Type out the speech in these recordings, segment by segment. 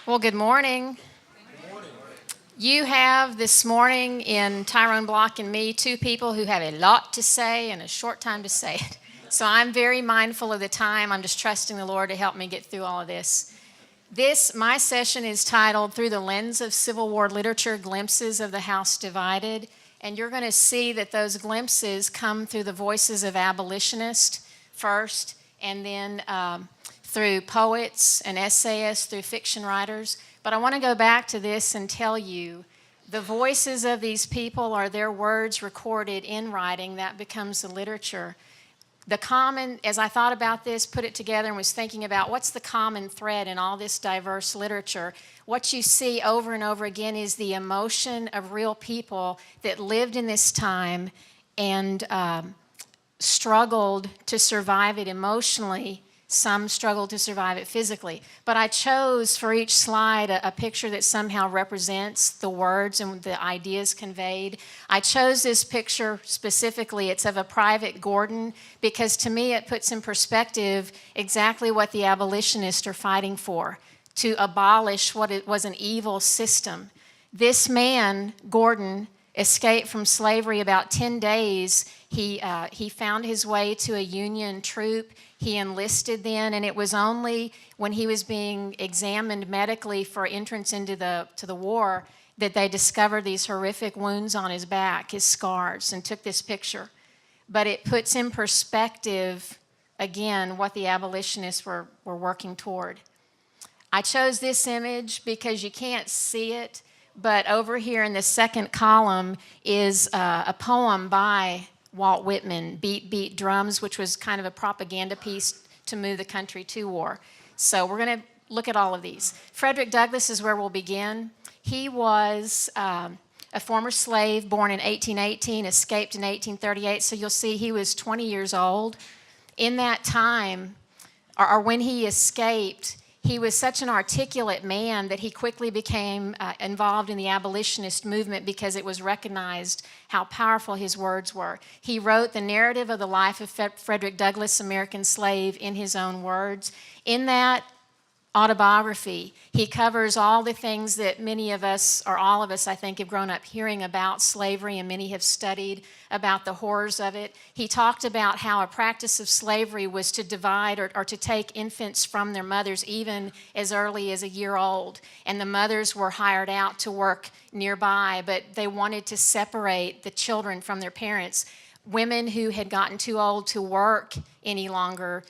Well, good morning. You have this morning in Tyrone Block and me two people who have a lot to say and a short time to say it. So I'm very mindful of the time. I'm just trusting the Lord to help me get through all of this. My session is titled Through the Lens of Civil War Literature, Glimpses of the House Divided. And you're going to see that those glimpses come through the voices of abolitionists first, and then through poets and essayists, through fiction writers. But I want to go back to this and tell you the voices of these people are their words recorded in writing. That becomes the literature. As I thought about this, put it together and was thinking about what's the common thread in all this diverse literature, what you see over and over again is the emotion of real people that lived in this time and struggled to survive it emotionally. Some struggled to survive it physically. But I chose for each slide a picture that somehow represents the words and the ideas conveyed. I chose this picture specifically. It's of a Private Gordon because to me it puts in perspective exactly what the abolitionists are fighting for, to abolish what it was an evil system. This man, Gordon, escaped from slavery about 10 days. He found his way to a Union troop. He enlisted then, and it was only when he was being examined medically for entrance into the war that they discovered these horrific wounds on his back, his scars, and took this picture. But it puts in perspective, again, what the abolitionists were working toward. I chose this image because you can't see it, but over here in the second column is a poem by Walt Whitman, Beat, Beat Drums, which was kind of a propaganda piece to move the country to war. So we're going to look at all of these. Frederick Douglass is where we'll begin. He was a former slave born in 1818, escaped in 1838. So you'll see he was 20 years old. In that time, or when he escaped, he was such an articulate man that he quickly became involved in the abolitionist movement because it was recognized how powerful his words were. He wrote the narrative of the life of Frederick Douglass, American slave, in his own words. In that autobiography, he covers all the things that many of us, or all of us, I think, have grown up hearing about slavery, and many have studied about the horrors of it. He talked about how a practice of slavery was to divide or to take infants from their mothers even as early as a year old, and the mothers were hired out to work nearby, but they wanted to separate the children from their parents. Women who had gotten too old to work any longer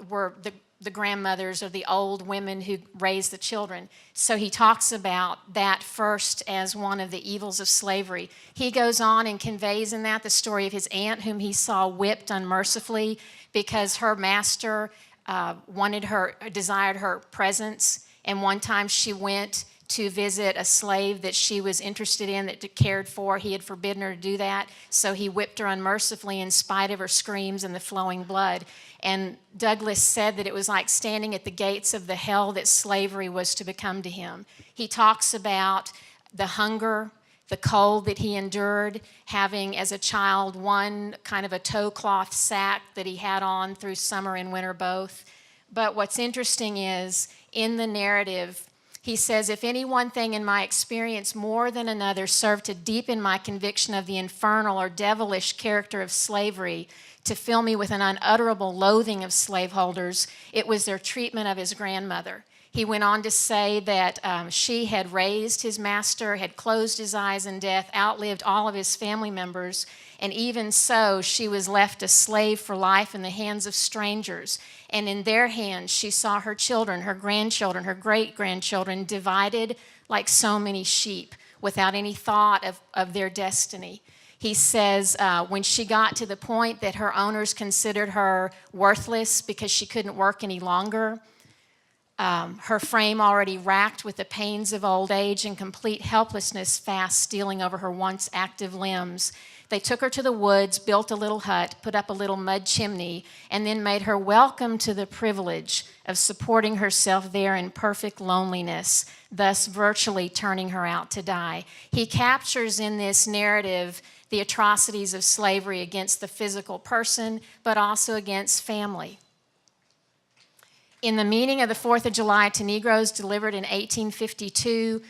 were the grandmothers or the old women who raised the children. So he talks about that first as one of the evils of slavery. He goes on and conveys in that the story of his aunt whom he saw whipped unmercifully because her master desired her presence. And one time she went to visit a slave that she was interested in, that cared for. He had forbidden her to do that, so he whipped her unmercifully in spite of her screams and the flowing blood. And Douglass said that it was like standing at the gates of the hell that slavery was to become to him. He talks about the hunger, the cold that he endured, having as a child one kind of a toe cloth sack that he had on through summer and winter both. But what's interesting is, in the narrative, he says, if any one thing in my experience more than another served to deepen my conviction of the infernal or devilish character of slavery, to fill me with an unutterable loathing of slaveholders, it was their treatment of his grandmother. He went on to say that she had raised his master, had closed his eyes in death, outlived all of his family members, and even so, she was left a slave for life in the hands of strangers. And in their hands, she saw her children, her grandchildren, her great-grandchildren divided like so many sheep without any thought of their destiny. He says when she got to the point that her owners considered her worthless because she couldn't work any longer, her frame already racked with the pains of old age and complete helplessness fast stealing over her once active limbs, they took her to the woods, built a little hut, put up a little mud chimney, and then made her welcome to the privilege of supporting herself there in perfect loneliness, thus virtually turning her out to die. He captures in this narrative the atrocities of slavery against the physical person, but also against family. In the meaning of the 4th of July to Negroes, delivered in 1852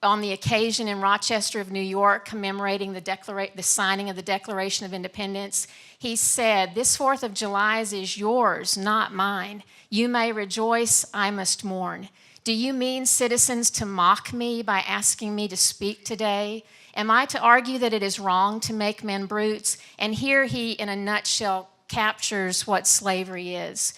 on the occasion in Rochester of New York commemorating the signing of the Declaration of Independence, he said, "This 4th of July is yours, not mine. You may rejoice, I must mourn. Do you mean, citizens, to mock me by asking me to speak today? Am I to argue that it is wrong to make men brutes?" And here he, in a nutshell, captures what slavery is.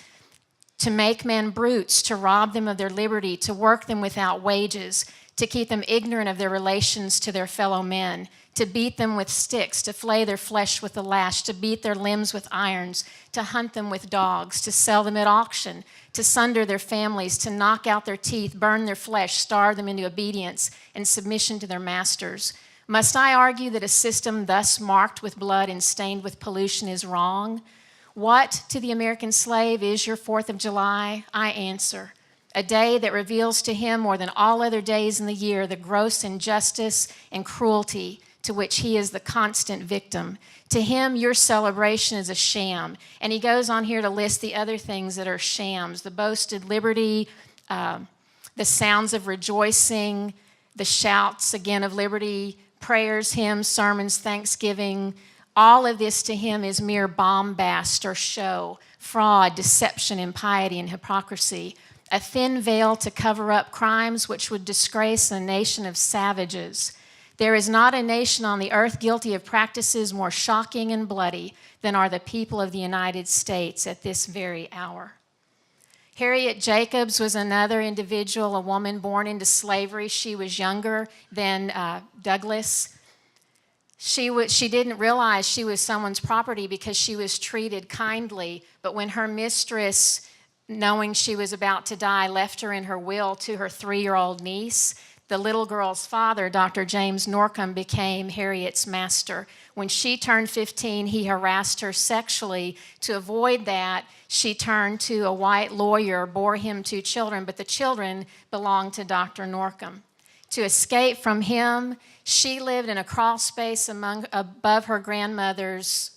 To make men brutes, to rob them of their liberty, to work them without wages, to keep them ignorant of their relations to their fellow men, to beat them with sticks, to flay their flesh with the lash, to beat their limbs with irons, to hunt them with dogs, to sell them at auction, to sunder their families, to knock out their teeth, burn their flesh, starve them into obedience and submission to their masters. Must I argue that a system thus marked with blood and stained with pollution is wrong? What, to the American slave, is your 4th of July? I answer, a day that reveals to him more than all other days in the year the gross injustice and cruelty to which he is the constant victim. To him, your celebration is a sham. And he goes on here to list the other things that are shams: the boasted liberty, the sounds of rejoicing, the shouts, again, of liberty, prayers, hymns, sermons, thanksgiving. All of this to him is mere bombast or show, fraud, deception, impiety, and hypocrisy. A thin veil to cover up crimes which would disgrace a nation of savages. There is not a nation on the earth guilty of practices more shocking and bloody than are the people of the United States at this very hour. Harriet Jacobs was another individual, a woman born into slavery. She was younger than Douglass. She didn't realize she was someone's property because she was treated kindly, but when her mistress, knowing she was about to die, left her in her will to her 3-year-old niece, the little girl's father, Dr. James Norcom, became Harriet's master. When she turned 15, he harassed her sexually. To avoid that, she turned to a white lawyer, bore him 2 children, but the children belonged to Dr. Norcom. To escape from him, she lived in a crawl space above her grandmother's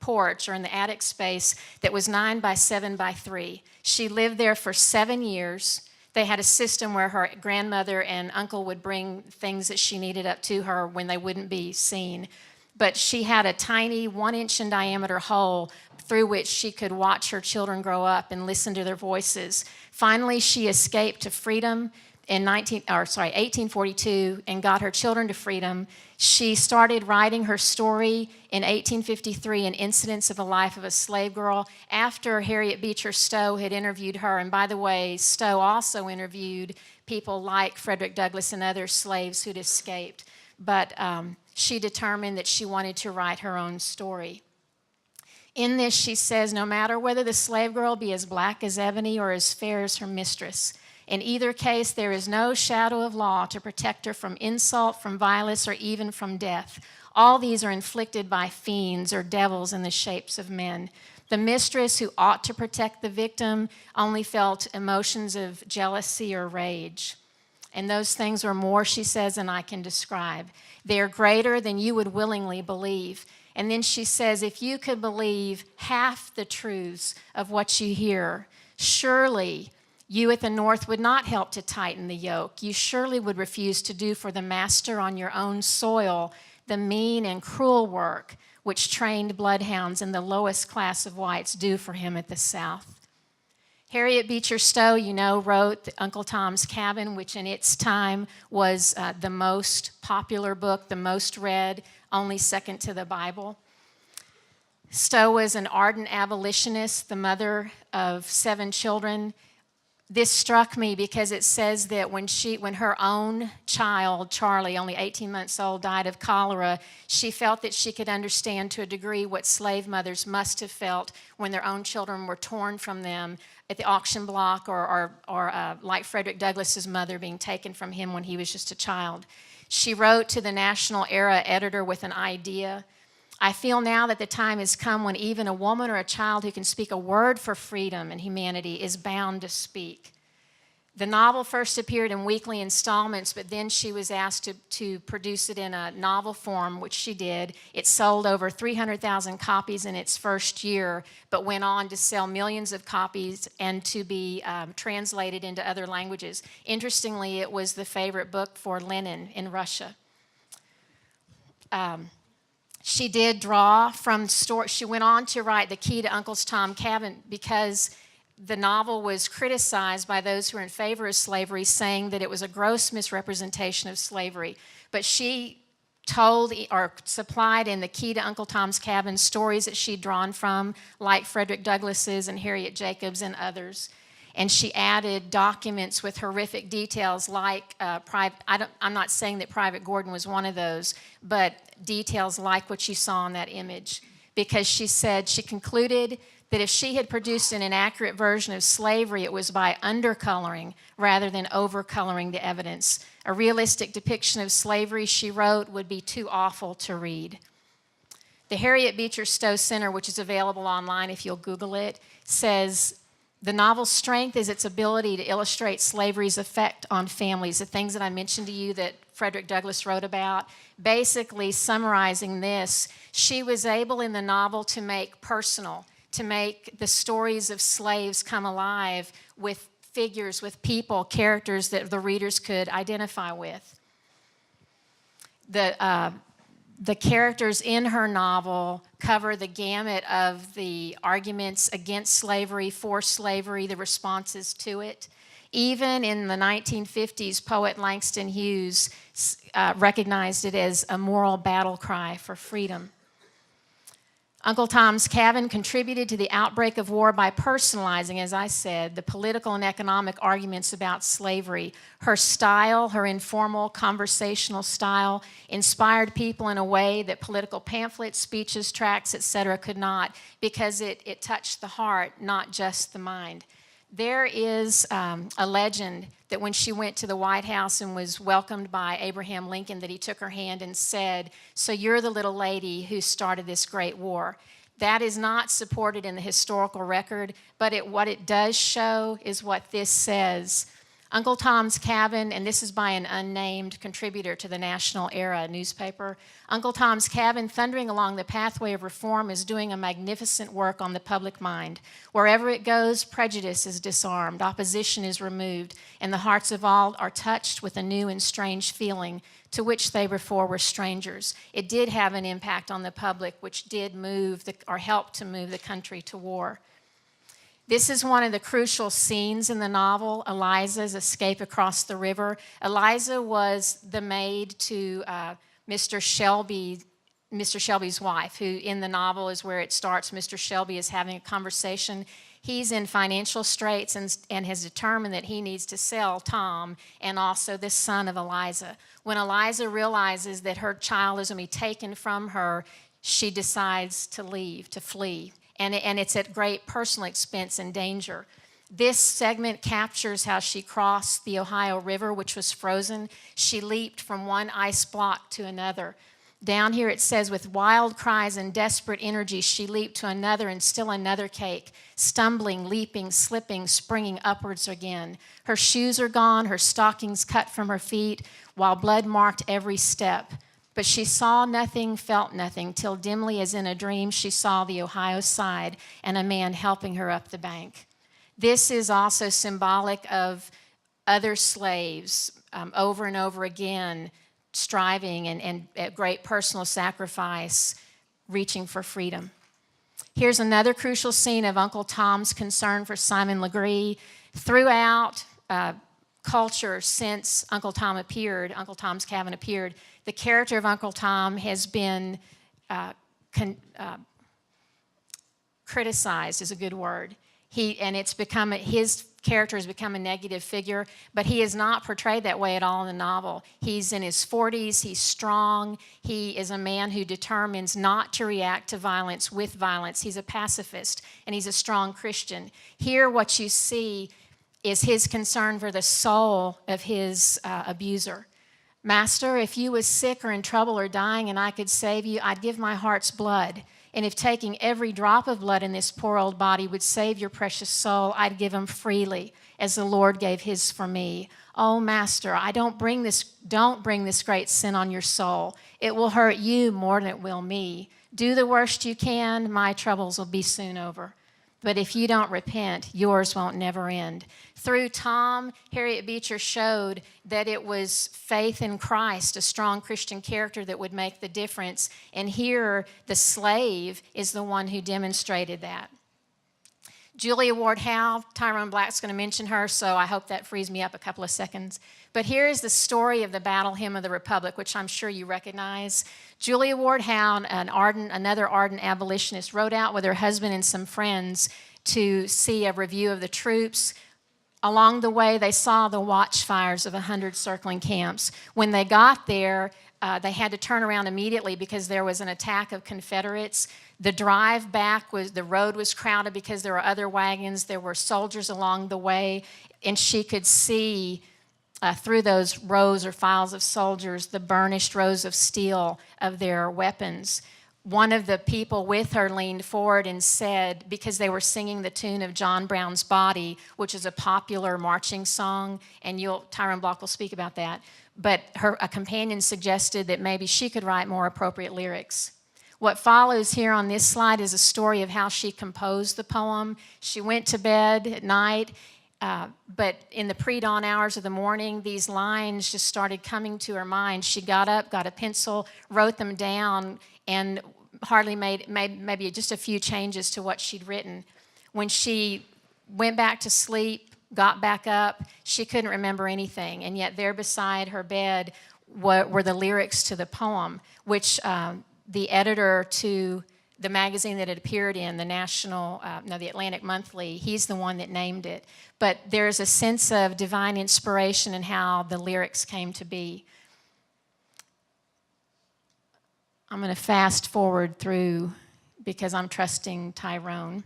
porch, or in the attic space, that was 9 by 7 by 3. She lived there for 7 years. They had a system where her grandmother and uncle would bring things that she needed up to her when they wouldn't be seen. But she had a tiny 1-inch in diameter hole through which she could watch her children grow up and listen to their voices. Finally, she escaped to freedom in 1842 and got her children to freedom. She started writing her story in 1853, An Incidents of the Life of a Slave Girl, after Harriet Beecher Stowe had interviewed her. And by the way, Stowe also interviewed people like Frederick Douglass and other slaves who'd escaped. But she determined that she wanted to write her own story. In this, she says, no matter whether the slave girl be as black as ebony or as fair as her mistress, in either case, there is no shadow of law to protect her from insult, from violence, or even from death. All these are inflicted by fiends or devils in the shapes of men. The mistress who ought to protect the victim only felt emotions of jealousy or rage. And those things are more, she says, than I can describe. They are greater than you would willingly believe. And then she says, if you could believe half the truths of what you hear, surely you at the North would not help to tighten the yoke. You surely would refuse to do for the master on your own soil the mean and cruel work which trained bloodhounds and the lowest class of whites do for him at the South. Harriet Beecher Stowe, you know, wrote Uncle Tom's Cabin, which in its time was the most popular book, the most read, only second to the Bible. Stowe was an ardent abolitionist, the mother of 7 children. This struck me because it says that when her own child, Charlie, only 18 months old, died of cholera, she felt that she could understand to a degree what slave mothers must have felt when their own children were torn from them at the auction block, or like Frederick Douglass's mother being taken from him when he was just a child. She wrote to the National Era editor with an idea. I feel now that the time has come when even a woman or a child who can speak a word for freedom and humanity is bound to speak. The novel first appeared in weekly installments, but then she was asked to produce it in a novel form, which she did. It sold over 300,000 copies in its first year, but went on to sell millions of copies and to be translated into other languages. Interestingly, it was the favorite book for Lenin in Russia. She did draw from stories. She went on to write The Key to Uncle Tom's Cabin because the novel was criticized by those who were in favor of slavery, saying that it was a gross misrepresentation of slavery. But she told or supplied in The Key to Uncle Tom's Cabin stories that she'd drawn from, like Frederick Douglass's and Harriet Jacobs and others. And she added documents with horrific details like I'm not saying that Private Gordon was one of those, but details like what you saw in that image. Because she said, she concluded that if she had produced an inaccurate version of slavery, it was by undercoloring rather than overcoloring the evidence. A realistic depiction of slavery, she wrote, would be too awful to read. The Harriet Beecher Stowe Center, which is available online if you'll Google it, says, the novel's strength is its ability to illustrate slavery's effect on families, the things that I mentioned to you that Frederick Douglass wrote about. Basically, summarizing this, she was able in the novel to make personal, to make the stories of slaves come alive with figures, with people, characters that the readers could identify with. The characters in her novel cover the gamut of the arguments against slavery, for slavery, the responses to it. Even in the 1950s, poet Langston Hughes recognized it as a moral battle cry for freedom. Uncle Tom's Cabin contributed to the outbreak of war by personalizing, as I said, the political and economic arguments about slavery. Her style, her informal conversational style, inspired people in a way that political pamphlets, speeches, tracts, etc. could not, because it touched the heart, not just the mind. There is a legend that when she went to the White House and was welcomed by Abraham Lincoln, that he took her hand and said, "So you're the little lady who started this great war." That is not supported in the historical record, but what it does show is what this says. Uncle Tom's Cabin, and this is by an unnamed contributor to the National Era newspaper, Uncle Tom's Cabin, thundering along the pathway of reform, is doing a magnificent work on the public mind. Wherever it goes, prejudice is disarmed, opposition is removed, and the hearts of all are touched with a new and strange feeling to which they before were strangers. It did have an impact on the public, which did move or help to move the country to war. This is one of the crucial scenes in the novel, Eliza's escape across the river. Eliza was the maid to Mr. Shelby's wife, who in the novel is where it starts. Mr. Shelby is having a conversation. He's in financial straits and has determined that he needs to sell Tom and also the son of Eliza. When Eliza realizes that her child is going to be taken from her, she decides to leave, to flee. And it's at great personal expense and danger. This segment captures how she crossed the Ohio River, which was frozen. She leaped from one ice block to another. Down here it says, with wild cries and desperate energy, she leaped to another and still another cake, stumbling, leaping, slipping, springing upwards again. Her shoes are gone, her stockings cut from her feet, while blood marked every step. But she saw nothing, felt nothing, till dimly as in a dream she saw the Ohio side and a man helping her up the bank. This is also symbolic of other slaves over and over again striving and at great personal sacrifice reaching for freedom. Here's another crucial scene of Uncle Tom's concern for Simon Legree. Throughout culture since Uncle Tom's Cabin appeared, the character of Uncle Tom has been criticized, is a good word. His character has become a negative figure, but he is not portrayed that way at all in the novel. He's in his 40s, he's strong, he is a man who determines not to react to violence with violence. He's a pacifist, and he's a strong Christian. Here, what you see is his concern for the soul of his abuser. Master, if you was sick or in trouble or dying and I could save you, I'd give my heart's blood. And if taking every drop of blood in this poor old body would save your precious soul, I'd give him freely. as the Lord gave his for me. Oh, Master, don't bring this great sin on your soul. It will hurt you more than it will me. Do the worst you can, my troubles will be soon over. But if you don't repent, yours won't never end. Through Tom, Harriet Beecher showed that it was faith in Christ, a strong Christian character, that would make the difference. And here, the slave is the one who demonstrated that. Julia Ward Howe, Tyrone Black's going to mention her, so I hope that frees me up a couple of seconds. But here is the story of the Battle Hymn of the Republic, which I'm sure you recognize. Julia Ward Howe, another ardent abolitionist, rode out with her husband and some friends to see a review of the troops. Along the way, they saw the watchfires of 100 circling camps. When they got there, they had to turn around immediately because there was an attack of Confederates. The drive back the road was crowded because there were other wagons. There were soldiers along the way, and she could see through those rows or files of soldiers the burnished rows of steel of their weapons. One of the people with her leaned forward and said, because they were singing the tune of John Brown's Body, which is a popular marching song, and Tyrone Block will speak about that, but a companion suggested that maybe she could write more appropriate lyrics. What follows here on this slide is a story of how she composed the poem. She went to bed at night, but in the pre-dawn hours of the morning, these lines just started coming to her mind. She got up, got a pencil, wrote them down, and hardly made maybe just a few changes to what she'd written. When she went back to sleep, got back up, she couldn't remember anything, and yet there beside her bed were the lyrics to the poem, which the editor to the magazine that it appeared in, the Atlantic Monthly, he's the one that named it. But there's a sense of divine inspiration in how the lyrics came to be. I'm going to fast forward through because I'm trusting Tyrone.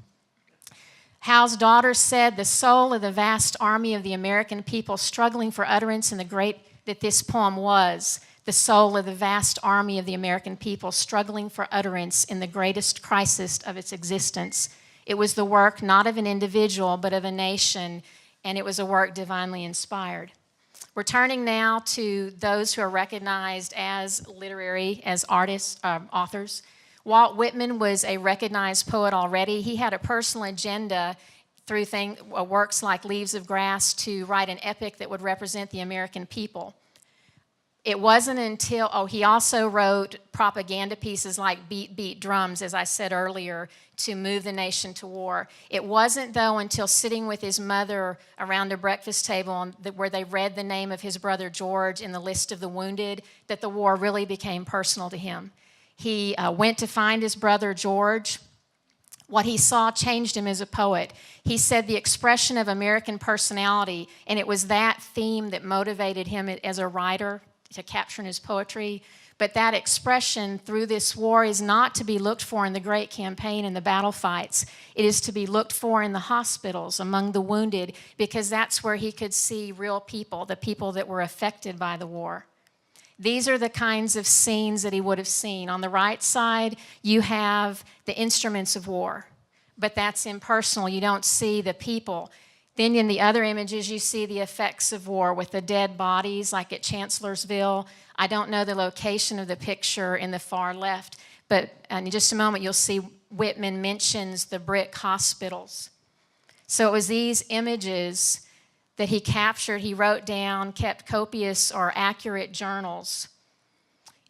Howe's daughter said, the soul of the vast army of the American people struggling for utterance in the great, that this poem was the soul of the vast army of the American people struggling for utterance in the greatest crisis of its existence. It was the work not of an individual, but of a nation, and it was a work divinely inspired. We're turning now to those who are recognized as as artists, authors. Walt Whitman was a recognized poet already. He had a personal agenda through works like Leaves of Grass to write an epic that would represent the American people. It wasn't until, he also wrote propaganda pieces like Beat, Beat Drums, as I said earlier, to move the nation to war. It wasn't, though, until sitting with his mother around a breakfast table where they read the name of his brother George in the list of the wounded that the war really became personal to him. He went to find his brother George. What he saw changed him as a poet. He said the expression of American personality, and it was that theme that motivated him as a writer to capture in his poetry. But that expression through this war is not to be looked for in the great campaign and the battle fights. It is to be looked for in the hospitals, among the wounded, because that's where he could see real people, the people that were affected by the war. These are the kinds of scenes that he would have seen. On the right side, you have the instruments of war, but that's impersonal. You don't see the people. Then in the other images, you see the effects of war with the dead bodies, like at Chancellorsville. I don't know the location of the picture in the far left, but in just a moment, you'll see Whitman mentions the brick hospitals. So it was these images that he captured, he wrote down, kept copious or accurate journals.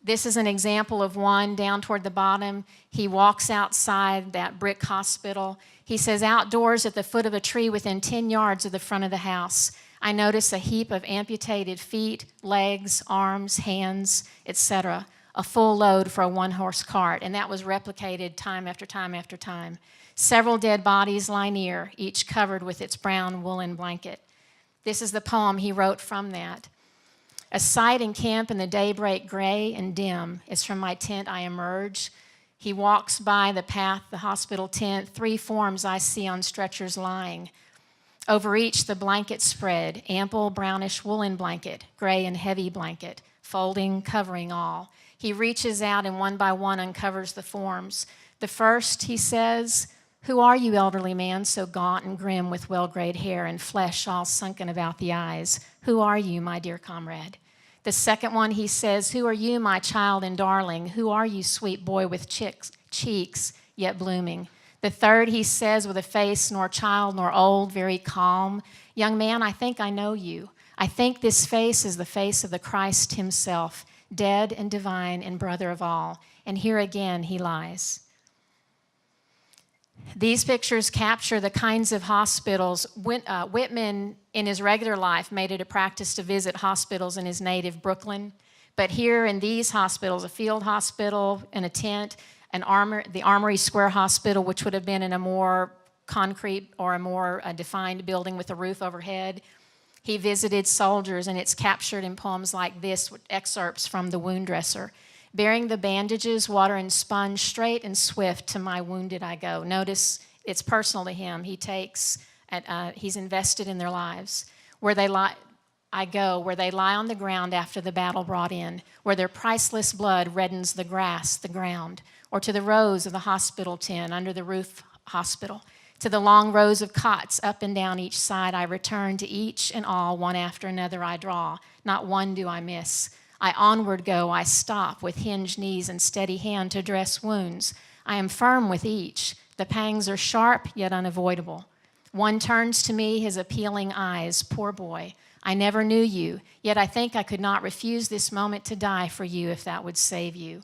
This is an example of one down toward the bottom. He walks outside that brick hospital. He says, outdoors at the foot of a tree within 10 yards of the front of the house, I notice a heap of amputated feet, legs, arms, hands, etc., a full load for a one-horse cart, and that was replicated time after time after time. Several dead bodies lie near, each covered with its brown woolen blanket. This is the poem he wrote from that. A sight in camp in the daybreak gray and dim, as from my tent I emerge. He walks by the path, the hospital tent, 3 forms I see on stretchers lying. Over each the blanket spread, ample brownish woolen blanket, gray and heavy blanket, folding, covering all. He reaches out and one by one uncovers the forms. The first, he says, Who are you, elderly man, so gaunt and grim with well-grayed hair and flesh all sunken about the eyes? Who are you, my dear comrade? The second one, he says, who are you, my child and darling? Who are you, sweet boy with cheeks yet blooming? The third, he says, with a face nor child nor old, very calm, young man, I think I know you. I think this face is the face of the Christ himself, dead and divine and brother of all. And here again he lies. These pictures capture the kinds of hospitals. Whitman, in his regular life, made it a practice to visit hospitals in his native Brooklyn. But here in these hospitals, a field hospital in a tent, the Armory Square Hospital, which would have been in a more concrete or a more defined building with a roof overhead, he visited soldiers, and it's captured in poems like this, with excerpts from The Wound Dresser. Bearing the bandages, water and sponge, straight and swift to my wounded I go. Notice it's personal to him. He's invested in their lives. Where they lie, I go, where they lie on the ground after the battle brought in, where their priceless blood reddens the grass, the ground, or to the rows of the hospital tent under the roof hospital. To the long rows of cots up and down each side I return, to each and all, one after another I draw. Not one do I miss. I onward go, I stop with hinged knees and steady hand to dress wounds. I am firm with each. The pangs are sharp yet unavoidable. One turns to me his appealing eyes. Poor boy, I never knew you, yet I think I could not refuse this moment to die for you if that would save you.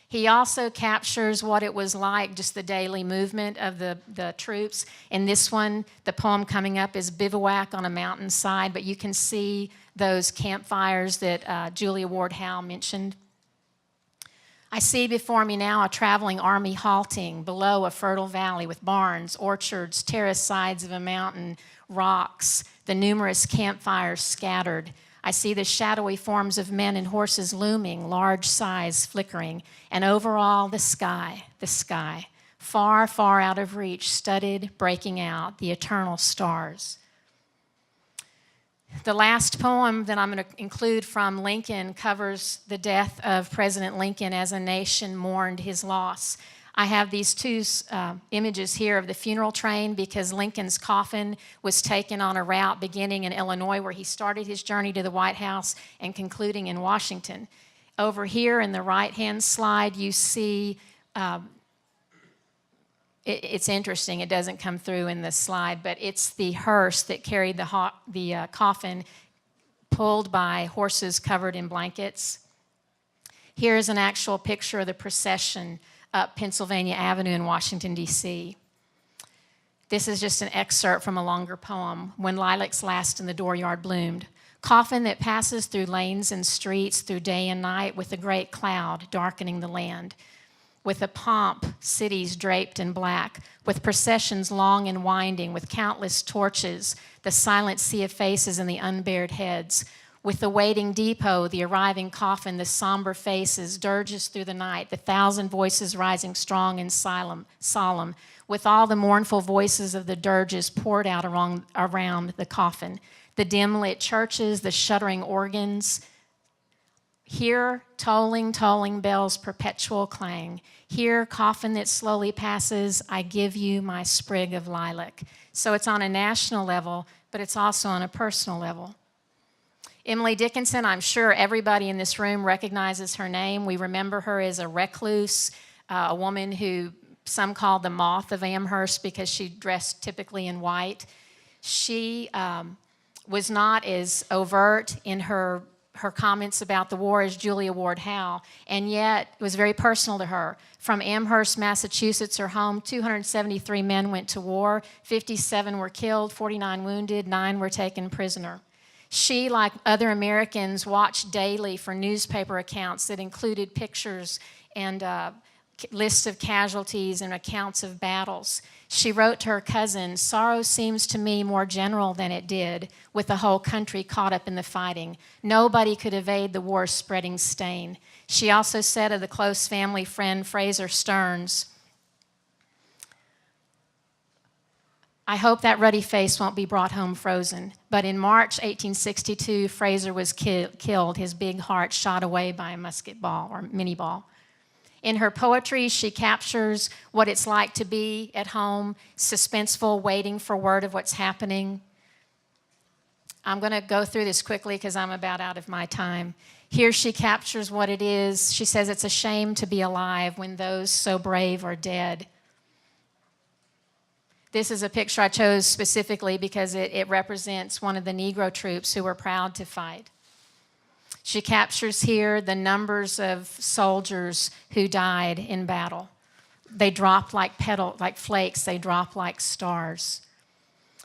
He also captures what it was like, just the daily movement of the troops. In this one, the poem coming up is Bivouac on a Mountainside, but you can see those campfires that Julia Ward Howe mentioned. I see before me now a traveling army halting below a fertile valley with barns, orchards, terraced sides of a mountain, rocks, the numerous campfires scattered. I see the shadowy forms of men and horses looming, large size flickering, and over all the sky, far, far out of reach, studded, breaking out, the eternal stars. The last poem that I'm going to include from Lincoln covers the death of President Lincoln as a nation mourned his loss. I have these two images here of the funeral train because Lincoln's coffin was taken on a route beginning in Illinois where he started his journey to the White House and concluding in Washington. Over here in the right-hand slide, you see, it's interesting, it doesn't come through in this slide, but it's the hearse that carried the coffin pulled by horses covered in blankets. Here's an actual picture of the procession up Pennsylvania Avenue in Washington, D.C. This is just an excerpt from a longer poem, When Lilacs Last in the Dooryard Bloomed. Coffin that passes through lanes and streets, through day and night, with a great cloud darkening the land. With a pomp, cities draped in black, with processions long and winding, with countless torches, the silent sea of faces and the unbared heads. With the waiting depot, the arriving coffin, the somber faces, dirges through the night, the thousand voices rising strong and solemn, with all the mournful voices of the dirges poured out around the coffin, the dim-lit churches, the shuddering organs. Here, tolling bells' perpetual clang. Here, coffin that slowly passes, I give you my sprig of lilac. So it's on a national level, but it's also on a personal level. Emily Dickinson, I'm sure everybody in this room recognizes her name. We remember her as a recluse, a woman who some call the moth of Amherst because she dressed typically in white. She was not as overt in her comments about the war as Julia Ward Howe, and yet it was very personal to her. From Amherst, Massachusetts, her home, 273 men went to war, 57 were killed, 49 wounded, 9 were taken prisoner. She, like other Americans, watched daily for newspaper accounts that included pictures and lists of casualties and accounts of battles. She wrote to her cousin, "Sorrow seems to me more general than it did, with the whole country caught up in the fighting. Nobody could evade the war's spreading stain." She also said of the close family friend Fraser Stearns, "I hope that ruddy face won't be brought home frozen." But in March 1862, Fraser was killed, his big heart shot away by a musket ball or minie ball. In her poetry, she captures what it's like to be at home, suspenseful, waiting for word of what's happening. I'm going to go through this quickly because I'm about out of my time. Here she captures what it is. She says it's a shame to be alive when those so brave are dead. This is a picture I chose specifically because it represents one of the Negro troops who were proud to fight. She captures here the numbers of soldiers who died in battle. They dropped like flakes. They drop like stars.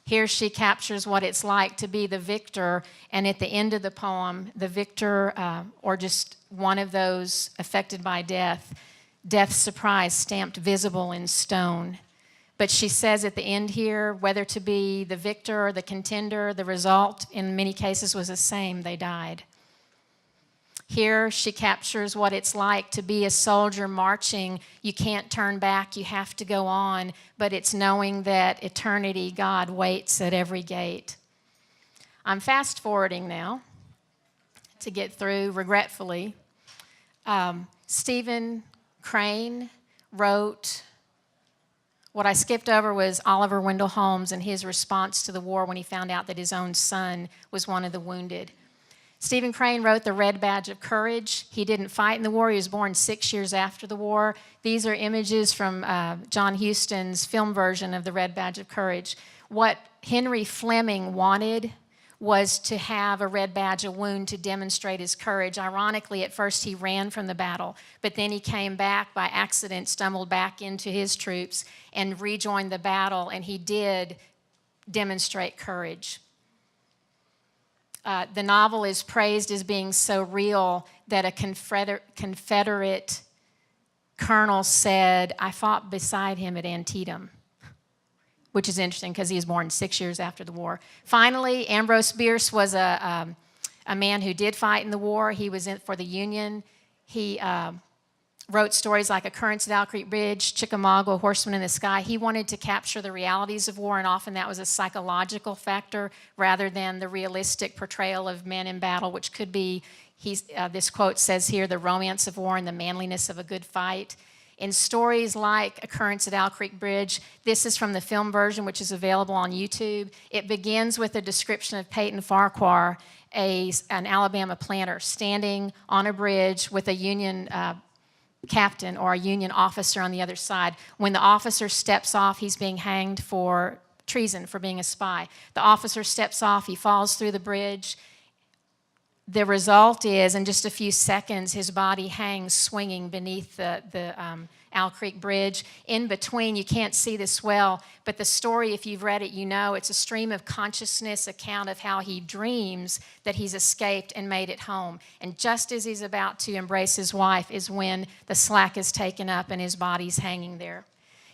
Here she captures what it's like to be the victor, and at the end of the poem, the victor, or just one of those affected by death, death's surprise stamped visible in stone. But she says at the end here, whether to be the victor or the contender, the result in many cases was the same: they died. Here she captures what it's like to be a soldier marching. You can't turn back, you have to go on, but it's knowing that eternity, God waits at every gate. I'm fast forwarding now to get through, regretfully. Stephen Crane wrote, what I skipped over was Oliver Wendell Holmes and his response to the war when he found out that his own son was one of the wounded. Stephen Crane wrote The Red Badge of Courage. He didn't fight in the war. He was born 6 years after the war. These are images from John Huston's film version of The Red Badge of Courage. What Henry Fleming wanted was to have a red badge, a wound, to demonstrate his courage. Ironically, at first he ran from the battle, but then he came back by accident, stumbled back into his troops, and rejoined the battle, and he did demonstrate courage. The novel is praised as being so real that a Confederate colonel said, I fought beside him at Antietam, which is interesting because he was born 6 years after the war. Finally, Ambrose Bierce was a man who did fight in the war. He was in for the Union. He wrote stories like Occurrence at Owl Creek Bridge, Chickamauga, Horseman in the Sky. He wanted to capture the realities of war, and often that was a psychological factor rather than the realistic portrayal of men in battle, which could be, this quote says here, the romance of war and the manliness of a good fight. In stories like Occurrence at Owl Creek Bridge, this is from the film version, which is available on YouTube. It begins with a description of Peyton Farquhar, an Alabama planter, standing on a bridge with a Union captain or a Union officer on the other side. When the officer steps off, he's being hanged for treason, for being a spy. The officer steps off, he falls through the bridge. The result is, in just a few seconds, his body hangs swinging beneath the Owl Creek Bridge. In between, you can't see this well, but the story, if you've read it, you know it's a stream of consciousness account of how he dreams that he's escaped and made it home. And just as he's about to embrace his wife is when the slack is taken up and his body's hanging there.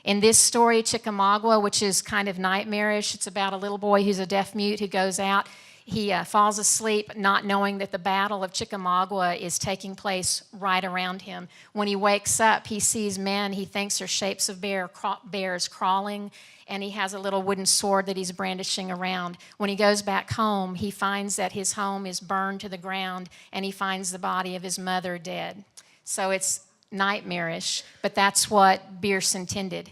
In this story, Chickamauga, which is kind of nightmarish, it's about a little boy who's a deaf mute who goes out. He falls asleep not knowing that the Battle of Chickamauga is taking place right around him. When he wakes up, he sees men he thinks are shapes of bears crawling, and he has a little wooden sword that he's brandishing around. When he goes back home, he finds that his home is burned to the ground, and he finds the body of his mother dead. So it's nightmarish, but that's what Bierce intended,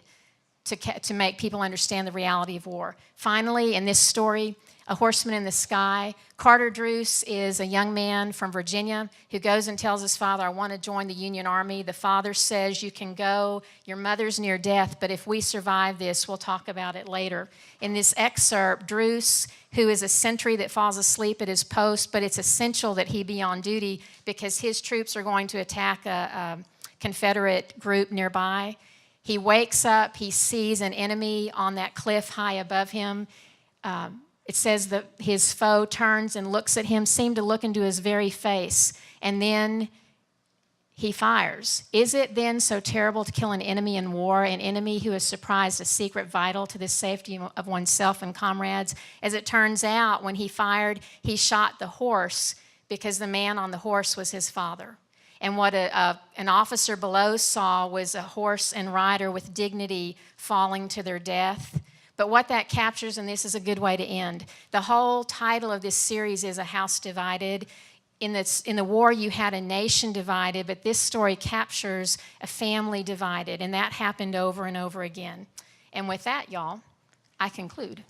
to make people understand the reality of war. Finally, in this story, A Horseman in the Sky, Carter Druce is a young man from Virginia who goes and tells his father, I want to join the Union Army. The father says, you can go, your mother's near death, but if we survive this, we'll talk about it later. In this excerpt, Druce, who is a sentry that falls asleep at his post, but it's essential that he be on duty because his troops are going to attack a Confederate group nearby. He wakes up, he sees an enemy on that cliff high above him. It says that his foe turns and looks at him, seemed to look into his very face, and then he fires. Is it then so terrible to kill an enemy in war, an enemy who has surprised a secret vital to the safety of oneself and comrades? As it turns out, when he fired, he shot the horse because the man on the horse was his father. And what an officer below saw was a horse and rider with dignity falling to their death. But what that captures, and this is a good way to end, the whole title of this series is A House Divided. in the war, you had a nation divided, but this story captures a family divided, and that happened over and over again. And with that, y'all, I conclude.